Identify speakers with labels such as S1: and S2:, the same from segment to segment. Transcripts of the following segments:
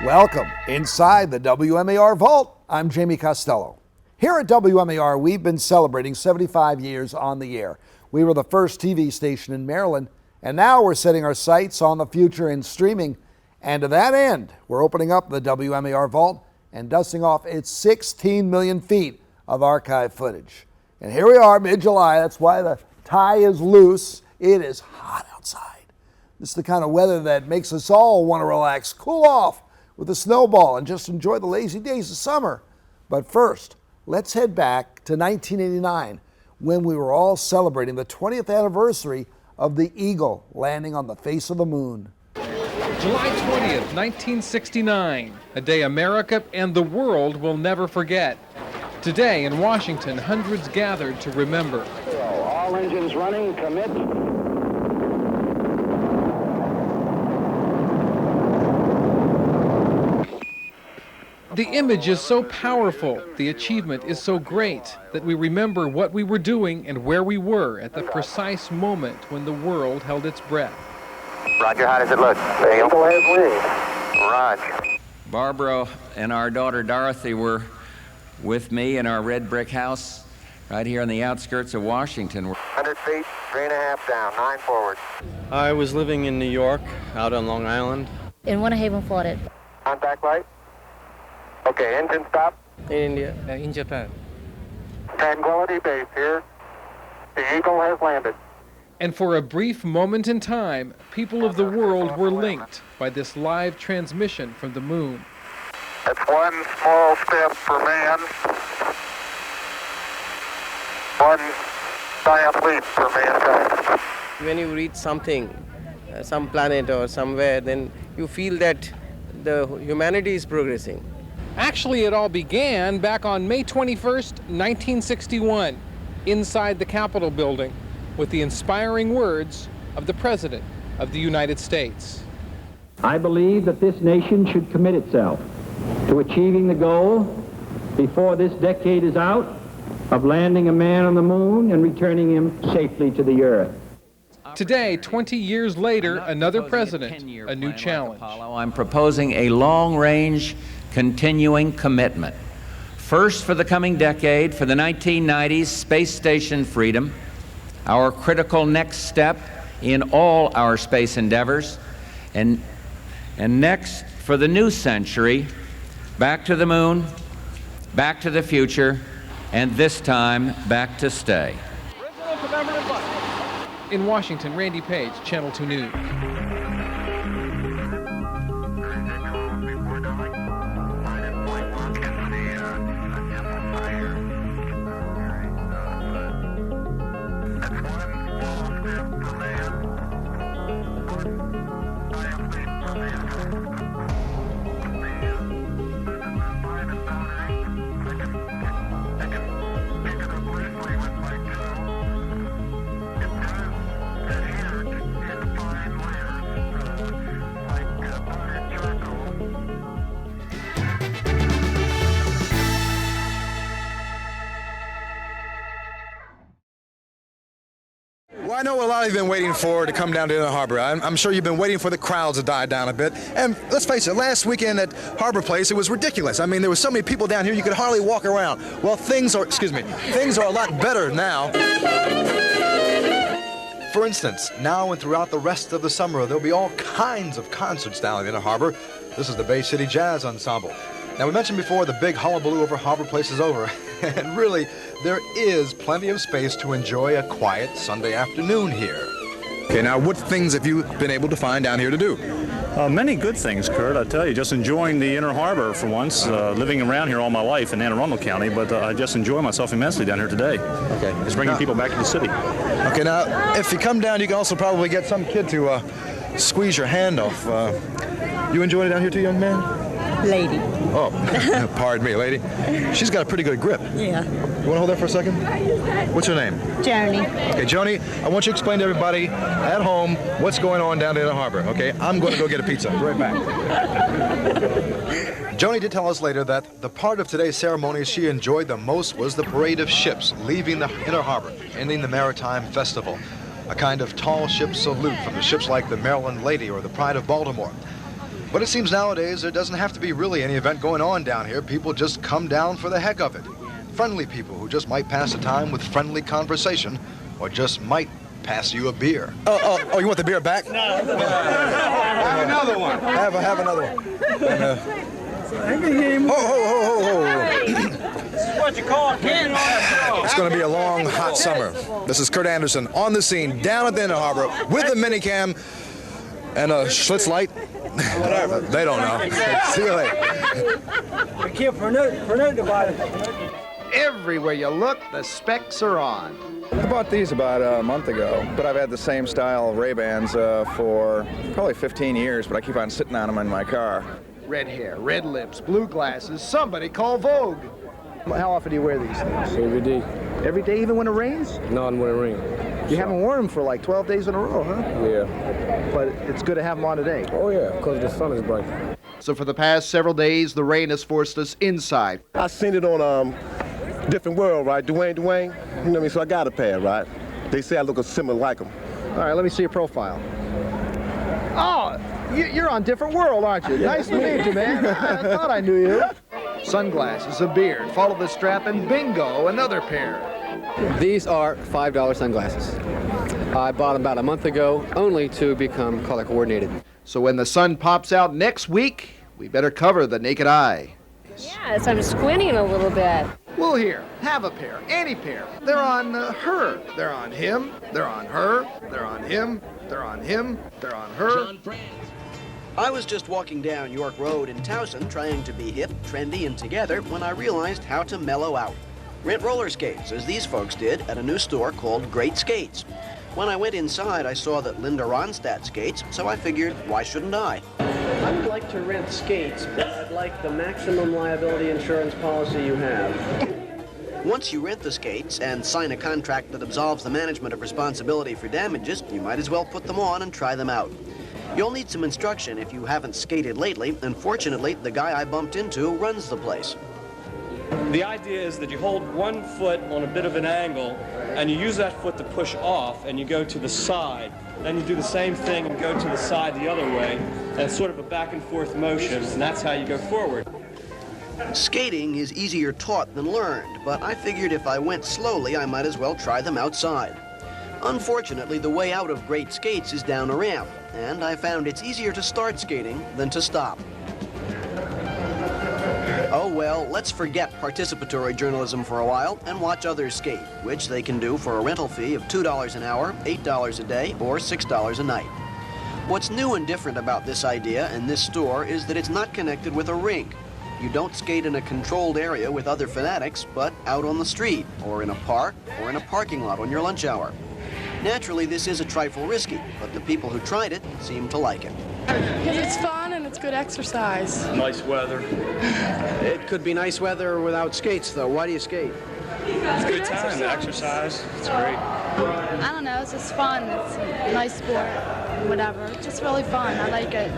S1: Welcome inside the WMAR Vault. I'm Jamie Costello. Here at WMAR, we've been celebrating 75 years on the air. We were the first TV station in Maryland, and now we're setting our sights on the future in streaming. And to that end, we're opening up the WMAR Vault and dusting off its 16 million feet of archive footage. And here we are, mid-July. That's why the tie is loose. It is hot outside. This is the kind of weather that makes us all want to relax, cool off with a snowball, and just enjoy the lazy days of summer. But first, let's head back to 1989, when we were all celebrating the 20th anniversary of the Eagle landing on the face of the moon.
S2: July 20th, 1969, a day America and the world will never forget. Today in Washington, hundreds gathered to remember.
S3: All engines running, commit.
S2: The image is so powerful, the achievement is so great, that we remember what we were doing and where we were at the precise moment when the world held its breath.
S4: Roger, how does it look?
S3: Eagle has wings.
S4: Roger.
S5: Barbara and our daughter Dorothy were with me in our red brick house right here on the outskirts of Washington.
S4: 100 feet, 3.5 down, 9 forward.
S6: I was living in New York, out on Long Island.
S7: In Winter Haven, Florida.
S4: Contact light. Okay, engine stop.
S6: In India.
S8: In Japan.
S4: Tranquility Base here. The Eagle has landed.
S2: And for a brief moment in time, people of the world were linked by this live transmission from the moon.
S4: It's one small step for man, one giant leap for mankind.
S6: When you reach something, some planet or somewhere, then you feel that the humanity is progressing.
S2: Actually, it all began back on May 21st, 1961, inside the Capitol building, with the inspiring words of the President of the United States.
S9: I believe that this nation should commit itself to achieving the goal before this decade is out of landing a man on the moon and returning him safely to the earth.
S2: Today, 20 years later, another president, a new challenge.
S5: I'm proposing a long-range continuing commitment. First, for the coming decade, for the 1990s, space station freedom, our critical next step in all our space endeavors, and next, for the new century, back to the moon, back to the future, and this time, back to stay.
S2: In Washington, Randy Page, Channel 2 News.
S10: Well, I know a lot of you have been waiting for to come down to Inner Harbor. I'm sure you've been waiting for the crowds to die down a bit. And let's face it, last weekend at Harbor Place, it was ridiculous. I mean, there were so many people down here, you could hardly walk around. Well, things are a lot better now. For instance, now and throughout the rest of the summer, there'll be all kinds of concerts down at Inner Harbor. This is the Bay City Jazz Ensemble. Now, we mentioned before the big hullabaloo over Harbor Place is over. And really, there is plenty of space to enjoy a quiet Sunday afternoon here. Okay, now what things have you been able to find down here to do?
S11: Many good things, Kurt. I tell you, just enjoying the Inner Harbor for once. Living around here all my life in Anne Arundel County, but I just enjoy myself immensely down here today. Okay. It's bringing people back to the city.
S10: Okay, now, if you come down, you can also probably get some kid to squeeze your hand off. You enjoying it down here too, young man?
S12: Lady.
S10: Oh, pardon me, lady. She's got a pretty good grip.
S12: Yeah.
S10: You want to hold that for a second? What's her name?
S12: Joni.
S10: Okay, Joni, I want you to explain to everybody at home what's going on down there in the harbor, okay? I'm going to go get a pizza. Be right back. Joni did tell us later that the part of today's ceremony she enjoyed the most was the parade of ships leaving the Inner Harbor, ending the Maritime Festival. A kind of tall ship salute from the ships like the Maryland Lady or the Pride of Baltimore. But it seems nowadays there doesn't have to be really any event going on down here. People just come down for the heck of it. Friendly people who just might pass the time with friendly conversation, or just might pass you a beer. Oh, you want the beer back? No. Have another one. Have another one.
S7: This is what you call a can.
S10: It's going to be a long, hot summer. This is Kurt Anderson on the scene down at the Inner Harbor with a minicam and a Schlitz light. Whatever. They don't know. See you later.
S7: We can't pronounce about it.
S1: Everywhere you look, the specs are on.
S8: I bought these about a month ago, but I've had the same style of Ray-Bans for probably 15 years, but I keep on sitting on them in my car.
S1: Red hair, red lips, blue glasses. Somebody call Vogue. How often do you wear these things?
S12: Every day.
S1: Every day, even when it rains?
S12: Not when it rains.
S1: You haven't worn them for like 12 days in a row, huh?
S12: Yeah.
S1: But it's good to have them on today.
S12: Oh yeah, because the sun is bright.
S1: So for the past several days, the rain has forced us inside.
S13: I seen it on Different World, right? Dwayne, you know what I mean? So I got a pair, right? They say I look similar like them.
S1: All right, let me see your profile. Oh, you're on Different World, aren't you? Nice to meet you, man. I thought I knew you. Sunglasses, a beard, follow the strap, and bingo, another pair.
S12: These are $5 sunglasses. I bought them about a month ago, only to become color coordinated.
S1: So when the sun pops out next week, we better cover the naked eye.
S14: Yes, I'm squinting a little bit.
S1: Well, here, have a pair, any pair. They're on her, they're on him, they're on her, they're on him, they're on him, they're on her.
S15: I was just walking down York Road in Towson trying to be hip, trendy, and together when I realized how to mellow out. Rent roller skates, as these folks did, at a new store called Great Skates. When I went inside, I saw that Linda Ronstadt skates, so I figured, why shouldn't I?
S16: I would like to rent skates, but I'd like the maximum liability insurance policy you have.
S15: Once you rent the skates and sign a contract that absolves the management of responsibility for damages, you might as well put them on and try them out. You'll need some instruction if you haven't skated lately, and fortunately, the guy I bumped into runs the place.
S17: The idea is that you hold one foot on a bit of an angle, and you use that foot to push off, and you go to the side. Then you do the same thing and go to the side the other way, and it's sort of a back and forth motion, and that's how you go forward.
S15: Skating is easier taught than learned, but I figured if I went slowly, I might as well try them outside. Unfortunately, the way out of Great Skates is down a ramp, and I found it's easier to start skating than to stop. Oh well, let's forget participatory journalism for a while and watch others skate, which they can do for a rental fee of $2 an hour, $8 a day, or $6 a night. What's new and different about this idea and this store is that it's not connected with a rink. You don't skate in a controlled area with other fanatics, but out on the street, or in a park, or in a parking lot on your lunch hour. Naturally, this is a trifle risky, but the people who tried it seem to like it.
S18: Because it's fun and it's good exercise.
S17: Nice weather.
S16: It could be nice weather without skates, though. Why do you skate?
S17: It's a good time to exercise. It's great.
S18: I don't know, it's just fun. It's a nice sport, whatever. It's just really fun. I like it.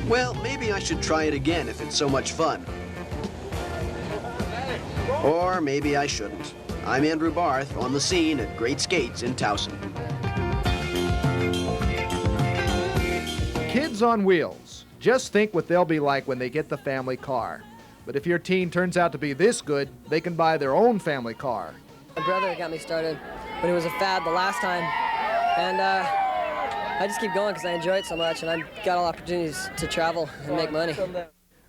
S15: Well, maybe I should try it again if it's so much fun. Or maybe I shouldn't. I'm Andrew Barth on the scene at Great Skates in Towson.
S1: Kids on wheels. Just think what they'll be like when they get the family car. But if your teen turns out to be this good, they can buy their own family car.
S19: My brother got me started when it was a fad the last time. And I just keep going because I enjoy it so much, and I've got all opportunities to travel and make money.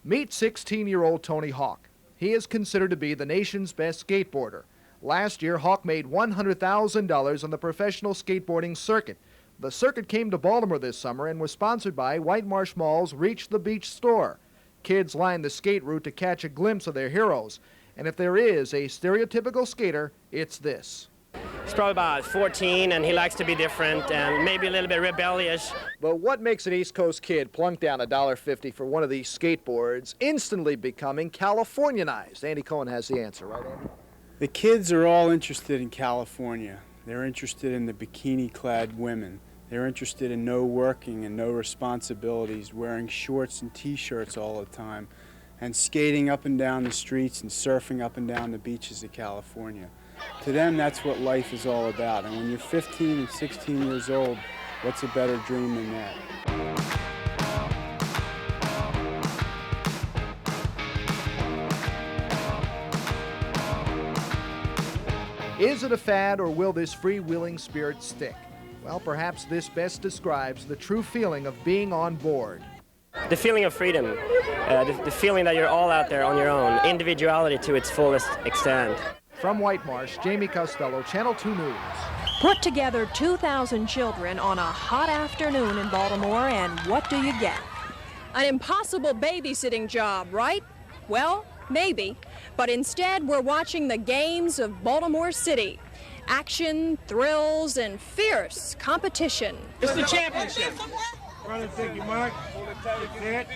S1: Meet 16-year-old Tony Hawk. He is considered to be the nation's best skateboarder. Last year, Hawk made $100,000 on the professional skateboarding circuit. The circuit came to Baltimore this summer and was sponsored by White Marsh Mall's Reach the Beach store. Kids line the skate route to catch a glimpse of their heroes. And if there is a stereotypical skater, it's this.
S20: He's probably about 14, and he likes to be different and maybe a little bit rebellious.
S1: But what makes an East Coast kid plunk down $1.50 for one of these skateboards instantly becoming Californianized? Andy Cohen has the answer, right, Andy?
S21: The kids are all interested in California. They're interested in the bikini-clad women. They're interested in no working and no responsibilities, wearing shorts and T-shirts all the time. and skating up and down the streets and surfing up and down the beaches of California. To them, that's what life is all about. And when you're 15 and 16 years old, what's a better dream than that?
S1: Is it a fad, or will this freewheeling spirit stick? Well, perhaps this best describes the true feeling of being on board.
S20: The feeling of freedom, the feeling that you're all out there on your own, individuality to its fullest extent.
S1: From White Marsh, Jamie Costello, Channel 2 News.
S3: Put together 2,000 children on a hot afternoon in Baltimore, and what do you get? An impossible babysitting job, right? Well, maybe. But instead, we're watching the games of Baltimore City. Action, thrills, and fierce competition.
S7: It's the championship. Run and take your mark. Hold it tight.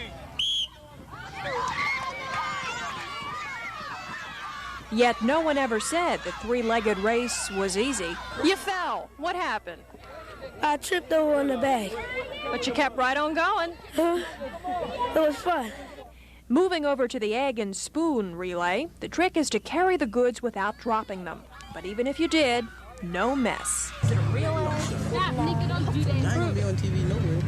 S3: Yet no one ever said the three-legged race was easy. You fell. What happened?
S22: I tripped over on the bag.
S3: But you kept right on going.
S22: It was fun.
S3: Moving over to the egg and spoon relay, the trick is to carry the goods without dropping them. But even if you did, no mess. Is it a real egg?
S22: I ain't gonna be on TV nowhere.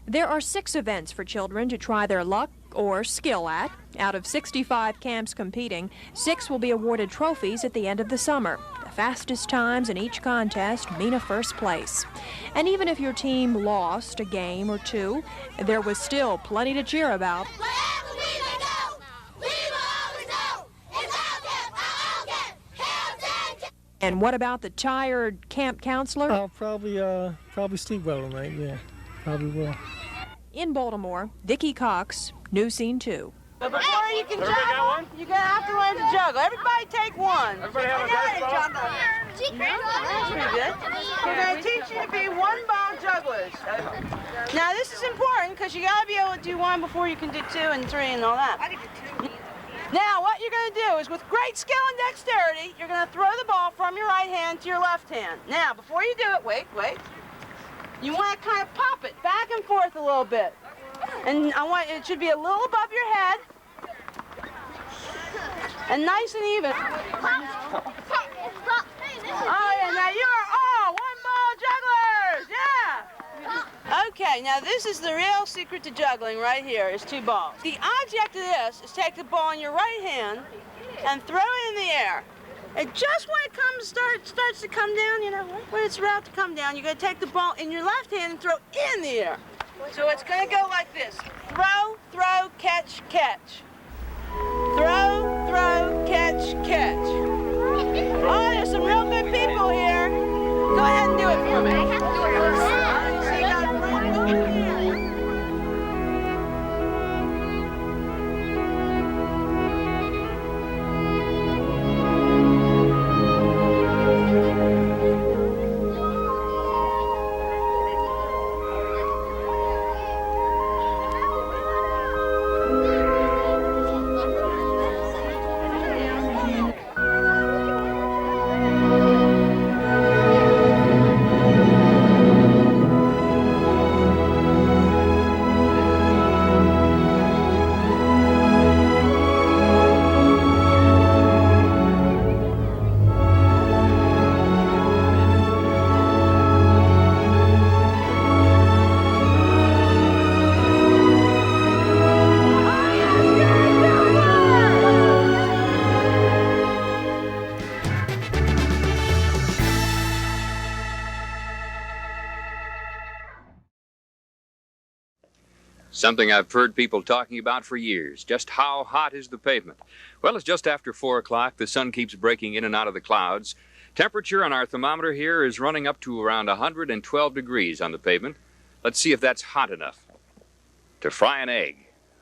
S3: There are 6 events for children to try their luck or skill at. Out of 65 camps competing, 6 will be awarded trophies at the end of the summer. The fastest times in each contest mean a first place. And even if your team lost a game or 2, there was still plenty to cheer about. And what about the tired camp counselor?
S7: I'll probably sleep well tonight, yeah. Probably will.
S3: In Baltimore, Vicki Cox, News Scene 2.
S23: But before you can juggle, you're going to have to learn to juggle. Everybody take one. Everybody have a baseball? That's pretty good. We're going to teach you to be one-ball jugglers. Now, this is important because you got to be able to do 1 before you can do 2 and 3 and all that. Now, what you're going to do is, with great skill and dexterity, you're going to throw the ball from your right hand to your left hand. Now, before you do it, wait. You want to kind of pop it back and forth a little bit. And it should be a little above your head. And nice and even. Oh, yeah, now you're all one-ball jugglers, yeah! Okay, now this is the real secret to juggling right here, is 2 balls. The object of this is take the ball in your right hand and throw it in the air. And just when it starts to come down, you know, when it's about to come down, you're going to take the ball in your left hand and throw in the air. So it's going to go like this. Throw, throw, catch, catch. Throw, throw, catch, catch. Oh, there's some real good people here. Go ahead and do it for me.
S5: Something I've heard people talking about for years. Just how hot is the pavement? Well, it's just after 4 o'clock. The sun keeps breaking in and out of the clouds. Temperature on our thermometer here is running up to around 112 degrees on the pavement. Let's see if that's hot enough to fry an egg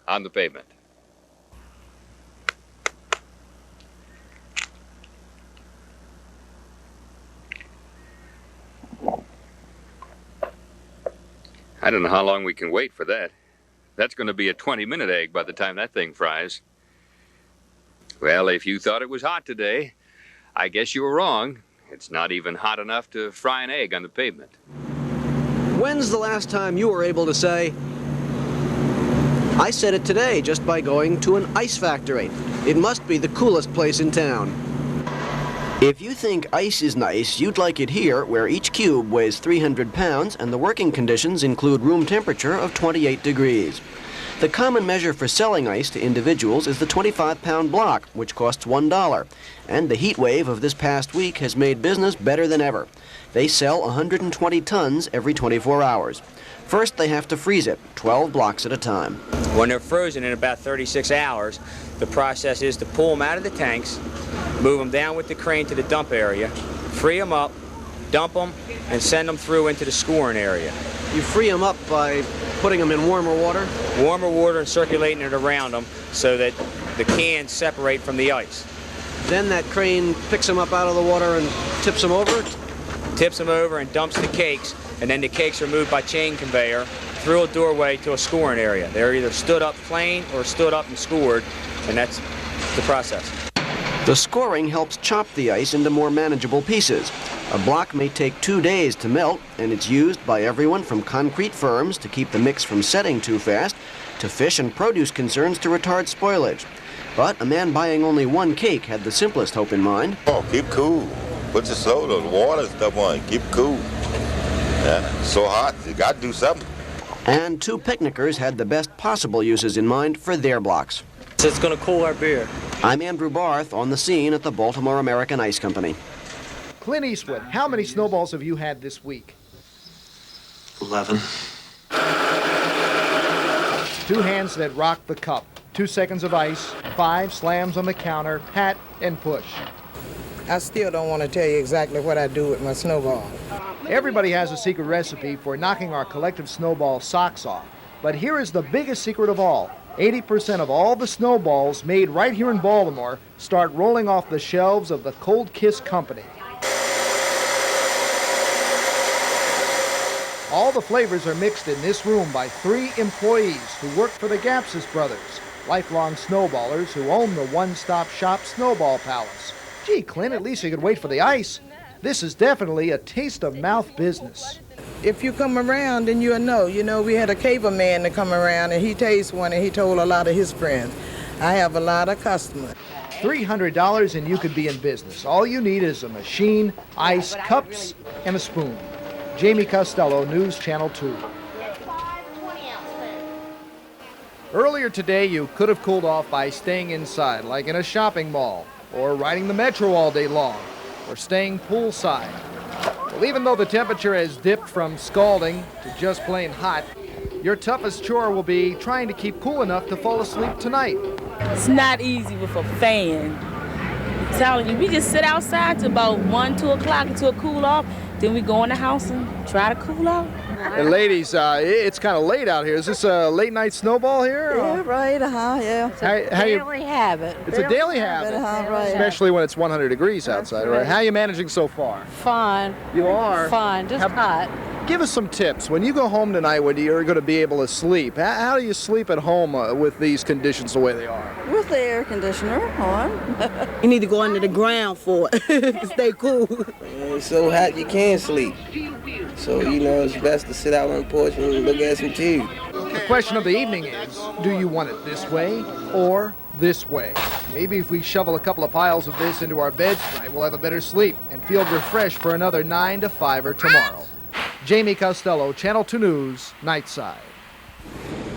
S5: on the pavement. I don't know how long we can wait for that. That's going to be a 20-minute egg by the time that thing fries. Well, if you thought it was hot today, I guess you were wrong. It's not even hot enough to fry an egg on the pavement.
S15: When's the last time you were able to say, I said it today just by going to an ice factory. It must be the coolest place in town. If you think ice is nice, you'd like it here, where each cube weighs 300 pounds and the working conditions include room temperature of 28 degrees. The common measure for selling ice to individuals is the 25-pound block, which costs $1. And the heat wave of this past week has made business better than ever. They sell 120 tons every 24 hours. First, they have to freeze it, 12 blocks at a time.
S4: When they're frozen in about 36 hours, the process is to pull them out of the tanks, move them down with the crane to the dump area, free them up, dump them, and send them through into the scoring area.
S15: You free them up by putting them in warmer water?
S4: Warmer water and circulating it around them so that the cans separate from the ice.
S15: Then that crane picks them up out of the water and tips them over?
S4: Tips them over and dumps the cakes, and then the cakes are moved by chain conveyor through a doorway to a scoring area. They're either stood up plain or stood up and scored, and that's the process.
S15: The scoring helps chop the ice into more manageable pieces. A block may take 2 days to melt, and it's used by everyone from concrete firms to keep the mix from setting too fast, to fish and produce concerns to retard spoilage. But a man buying only one cake had the simplest hope in mind.
S6: Oh, keep cool. Put your soda, the water and stuff on. Keep cool. Yeah, it's so hot. You got to do something.
S15: And two picnickers had the best possible uses in mind for their blocks.
S4: So it's going to cool our beer.
S15: I'm Andrew Barth on the scene at the Baltimore American Ice Company.
S1: Clint Eastwood, how many snowballs have you had this week?
S9: 11.
S1: 2 hands that rock the cup, 2 seconds of ice, 5 slams on the counter, pat, and push.
S24: I still don't want to tell you exactly what I do with my snowball.
S1: Everybody has a secret recipe for knocking our collective snowball socks off. But here is the biggest secret of all. 80% of all the snowballs made right here in Baltimore start rolling off the shelves of the Cold Kiss Company. All the flavors are mixed in this room by 3 employees who work for the Gapsis brothers, lifelong snowballers who own the one-stop shop Snowball Palace. Gee, Clint, at least you could wait for the ice. This is definitely a taste-of-mouth business.
S24: If you come around, then you'll know. You know, we had a caveman to come around, and he tasted one, and he told a lot of his friends. I have a lot of customers.
S1: $300 and you could be in business. All you need is a machine, ice, cups, and a spoon. Jamie Costello, News Channel 2. Earlier today, you could have cooled off by staying inside, like in a shopping mall, or riding the metro all day long, or staying poolside. Well, even though the temperature has dipped from scalding to just plain hot, your toughest chore will be trying to keep cool enough to fall asleep tonight.
S25: It's not easy with a fan. I'm telling you, we just sit outside till about 1, 2 o'clock until it cool off. Then we go in the house and try to cool off.
S1: And ladies, it's kind of late out here. Is this a late night snowball here?
S26: Yeah, right, yeah. It's a daily habit.
S1: It's a daily habit,
S26: right.
S1: Especially when it's 100 degrees outside, right? How are you managing so far?
S26: Fine.
S1: You are?
S26: Fine, just hot.
S1: Give us some tips. When you go home tonight, when you're going to be able to sleep, how do you sleep at home with these conditions the way they are?
S26: With the air conditioner on.
S27: You need to go under the ground for it to stay cool.
S28: It's so hot you can't sleep. So, you know, it's best to sit out on the porch and look at some TV.
S1: The question of the evening is, do you want it this way or this way? Maybe if we shovel a couple of piles of this into our beds tonight, we'll have a better sleep and feel refreshed for another 9 to 5-er tomorrow. Jamie Costello, Channel 2 News, Nightside.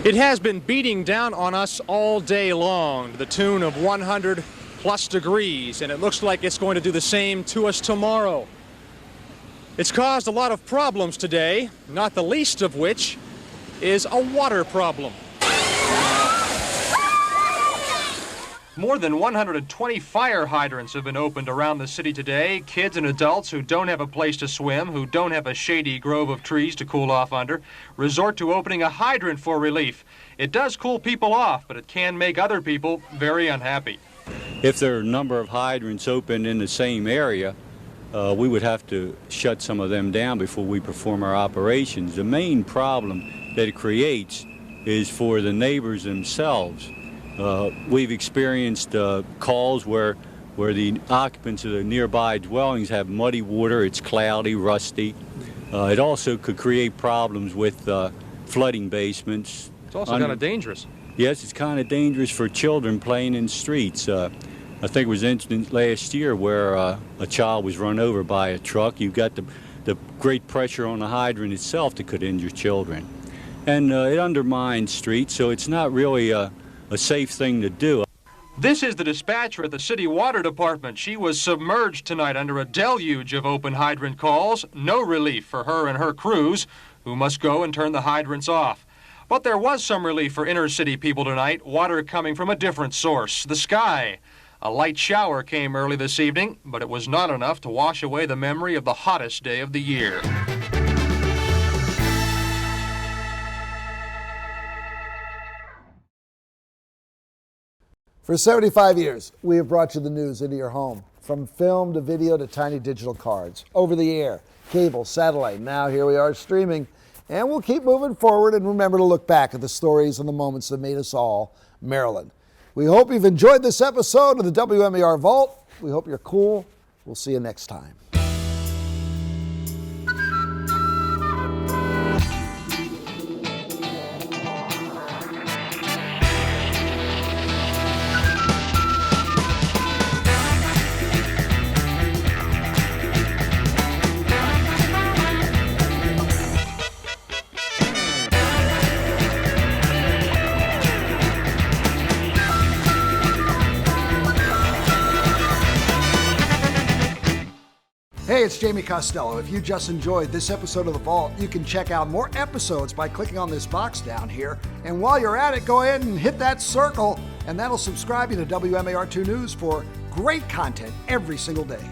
S2: It has been beating down on us all day long to the tune of 100 plus degrees, and it looks like it's going to do the same to us tomorrow. It's caused a lot of problems today, not the least of which is a water problem. More than 120 fire hydrants have been opened around the city today. Kids and adults who don't have a place to swim, who don't have a shady grove of trees to cool off under, resort to opening a hydrant for relief. It does cool people off, but it can make other people very unhappy.
S29: If there are a number of hydrants open in the same area, we would have to shut some of them down before we perform our operations. The main problem that it creates is for the neighbors themselves. We've experienced calls where the occupants of the nearby dwellings have muddy water, it's cloudy, rusty. It also could create problems with flooding basements,
S2: It's also kind of dangerous.
S29: Yes, it's kind of dangerous for children playing in streets. I think it was an incident last year where a child was run over by a truck. You've got the great pressure on the hydrant itself that could injure children. And it undermines streets, so it's not really a safe thing to do.
S2: This is the dispatcher at the city water department. She was submerged tonight under a deluge of open hydrant calls. No relief for her and her crews, who must go and turn the hydrants off. But there was some relief for inner city people tonight, water coming from a different source, the sky. A light shower came early this evening, but it was not enough to wash away the memory of the hottest day of the year.
S1: For 75 years, we have brought you the news into your home, from film to video to tiny digital cards, over the air, cable, satellite. Now here we are streaming, and we'll keep moving forward and remember to look back at the stories and the moments that made us all Maryland. We hope you've enjoyed this episode of the WMAR Vault. We hope you're cool. We'll see you next time. Hey, it's Jamie Costello. If you just enjoyed this episode of The Vault, you can check out more episodes by clicking on this box down here. And while you're at it, go ahead and hit that circle, and that'll subscribe you to WMAR 2 News for great content every single day.